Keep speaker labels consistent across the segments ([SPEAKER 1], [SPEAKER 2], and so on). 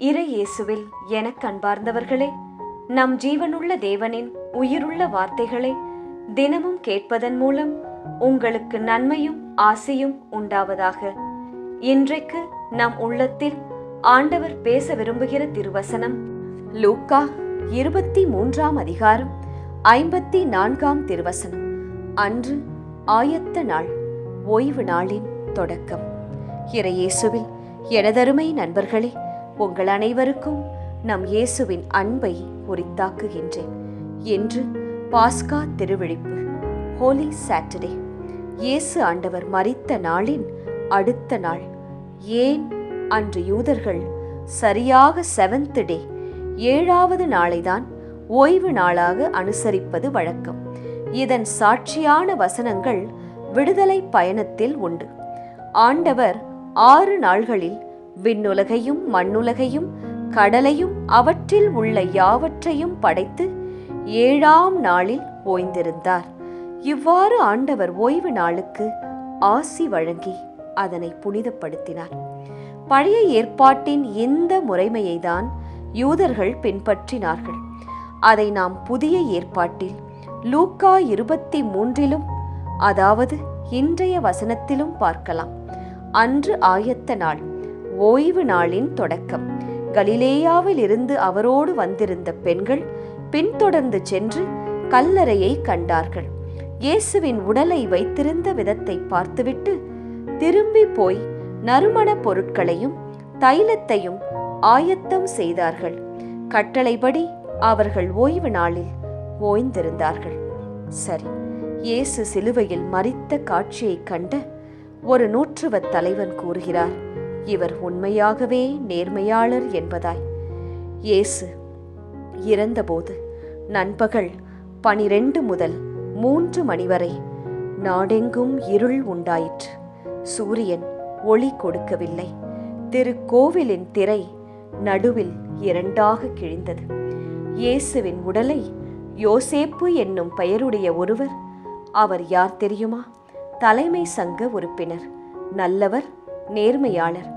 [SPEAKER 1] இறை இயேசுவில் எனக் அன்பார்ந்தவர்களே, நம் ஜீவனுள்ள தேவனின் உயிருள்ள வார்த்தைகளை தினமும் கேட்பதன் மூலம் உங்களுக்கு நன்மையும் ஆசையும் உண்டாவதாக. இன்றைக்கு நம் உள்ளத்தில் ஆண்டவர் பேச விரும்புகிற திருவசனம் லூக்கா 23 அதிகாரம் 54 திருவசனம். அன்று ஆயத்த நாள், ஓய்வு நாளின் தொடக்கம். இறை இயேசுவில் எனதருமை நண்பர்களே, உங்கள் அனைவருக்கும் நம் இயேசுவின் அன்பை உரித்தாக்குகின்றேன். இன்று பாஸ்கா திருவிழிப்பு, ஹோலி சாட்டர்டே. இயேசு ஆண்டவர் மரித்த நாளின் அடுத்த நாள். ஏன் அன்று யூதர்கள் சரியாக 7th டே, 7வது நாளைதான் ஓய்வு நாளாக அனுசரிப்பது வழக்கம். இதன் சாட்சியான வசனங்கள் விடுதலை பயணத்தில் உண்டு. ஆண்டவர் 6 நாள்களில் விண்ணுலகையும் மண்ணுலகையும் கடலையும் அவற்றில் உள்ள யாவற்றையும் படைத்து 7ஆம் நாளில் ஓய்ந்திருந்தார். இவ்வாறு ஆண்டவர் ஓய்வு நாளுக்கு ஆசி வழங்கி அதனை புனிதப்படுத்தினார். பழைய ஏற்பாட்டின் இந்த முறைமையை தான் யூதர்கள் பின்பற்றினார்கள். அதை நாம் புதிய ஏற்பாட்டில் லூக்கா 23 அதாவது இன்றைய வசனத்திலும் பார்க்கலாம். அன்று ஆயத்த நாள், ஓய்வு நாளின் தொடக்கம். கலிலேயாவில் இருந்து அவரோடு வந்திருந்த பெண்கள் பின்தொடர்ந்து சென்று கல்லறையை கண்டார்கள். இயேசுவின் உடலை வைத்திருந்த விதத்தை பார்த்துவிட்டு திரும்பி போய் நறுமண பொருட்களையும் தைலத்தையும் ஆயத்தம் செய்தார்கள். கட்டளைப்படி அவர்கள் ஓய்வு நாளில் ஓய்ந்திருந்தார்கள். சரி, இயேசு சிலுவையில் மரித்த காட்சியை கண்ட ஒரு நூற்றுவத் தலைவன் கூறுகிறார், இவர் உண்மையாகவே நேர்மையாளர் என்பதாய். இயேசு இறந்தபோது நண்பகல் 12 முதல் 3 மணி வரை நாடெங்கும் இருள் உண்டாயிற்று. சூரியன் ஒளி கொடுக்கவில்லை. திருக்கோவிலின் திரை நடுவில் 2ஆக கிழிந்தது. இயேசுவின் உடலை யோசேப்பு என்னும் பெயருடைய ஒருவர், அவர் யார் தெரியுமா? தலைமை சங்க உறுப்பினர், நல்லவர், நேர்மையாளர்,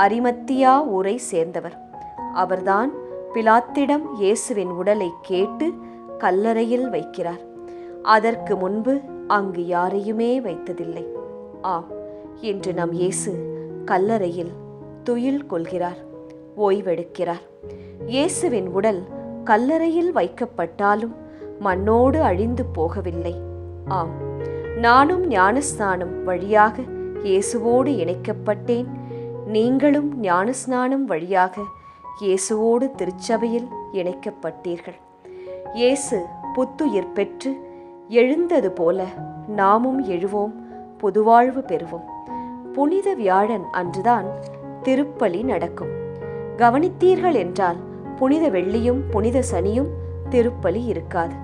[SPEAKER 1] அரிமத்தியா ஊரை சேர்ந்தவர். அவர்தான் பிலாத்திடம் இயேசுவின் உடலை கேட்டு கல்லறையில் வைக்கிறார். அதற்கு முன்பு அங்கு யாரையுமே வைத்ததில்லை. ஆம், இன்று நம் இயேசு கல்லறையில் துயில் கொள்கிறார், ஓய்வெடுக்கிறார். இயேசுவின் உடல் கல்லறையில் வைக்கப்பட்டாலும் மண்ணோடு அழிந்து போகவில்லை. ஆம், நானும் ஞானஸ்நானம் வழியாக இயேசுவோடு இணைக்கப்பட்டேன். நீங்களும் ஞானஸ்நானம் வழியாக இயேசுவோடு திருச்சபையில் இணைக்கப்பட்டீர்கள். இயேசு புத்துயிர் பெற்று எழுந்தது போல நாமும் எழுவோம், புதுவாழ்வு பெறுவோம். புனித வியாழன் அன்றுதான் திருப்பலி நடக்கும். கவனித்தீர்கள் என்றால் புனித வெள்ளியும் புனித சனியும் திருப்பலி இருக்காது.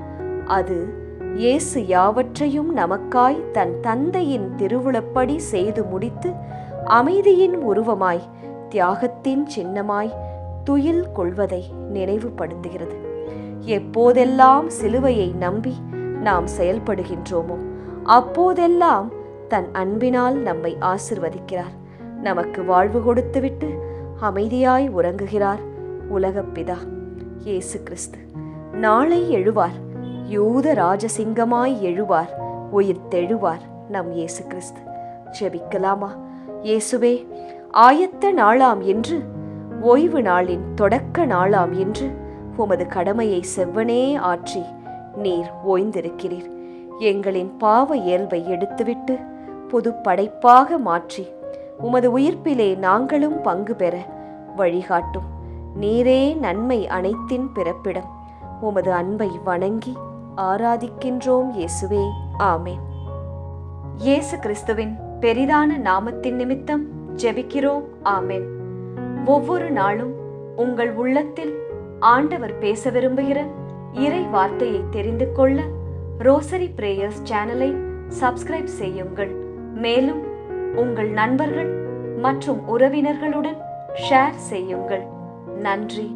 [SPEAKER 1] அது இயேசு யாவற்றையும் நமக்காய் தன் தந்தையின் திருவுளப்படி செய்து முடித்து அமைதியின் உருவமாய், தியாகத்தின் சின்னமாய் துயில் கொள்வதை நினைவுபடுத்துகிறது. எப்போதெல்லாம் சிலுவையை நம்பி நாம் செயல்படுகின்றோமோ அப்போதெல்லாம் தன் அன்பினால் நம்மை ஆசிர்வதிக்கிறார். நமக்கு வாழ்வு கொடுத்துவிட்டு அமைதியாய் உறங்குகிறார் உலகப்பிதா இயேசு கிறிஸ்து. நாளை எழுவார், யூத ராஜசிங்கமாய் எழுவார், உயிர் தெழுவார் நம் இயேசு கிறிஸ்து. ஜெபிக்கலாமா? இயேசுவே, ஆயத்த நாளாம் என்று, ஓய்வு நாளின் தொடக்க நாளாம் என்று உமது கடமையை செவ்வனே ஆற்றி நீர் ஓய்ந்திருக்கிறீர். எங்களின் பாவ இயல்பை எடுத்துவிட்டு புது படைப்பாக மாற்றி உமது உயிர்ப்பிலே நாங்களும் பங்கு பெற வழிகாட்டும். நீரே நன்மை அனைத்தின் பிறப்பிடம். உமது அன்பை வணங்கி ஆராதிக்கின்றோம் இயேசுவே. ஆமென். இயேசு கிறிஸ்துவின் பெரிதான நாமத்தின் நிமித்தம் ஜெபிக்கிறோம். ஆமென். ஒவ்வொரு நாளும் உங்கள் உள்ளத்தில் ஆண்டவர் பேச விரும்புகிற இறை வார்த்தையை தெரிந்து கொள்ள ரோசரி பிரேயர்ஸ் சேனலை சப்ஸ்கிரைப் செய்யுங்கள். மேலும் உங்கள் நண்பர்கள் மற்றும் உறவினர்களுடன் ஷேர் செய்யுங்கள். நன்றி.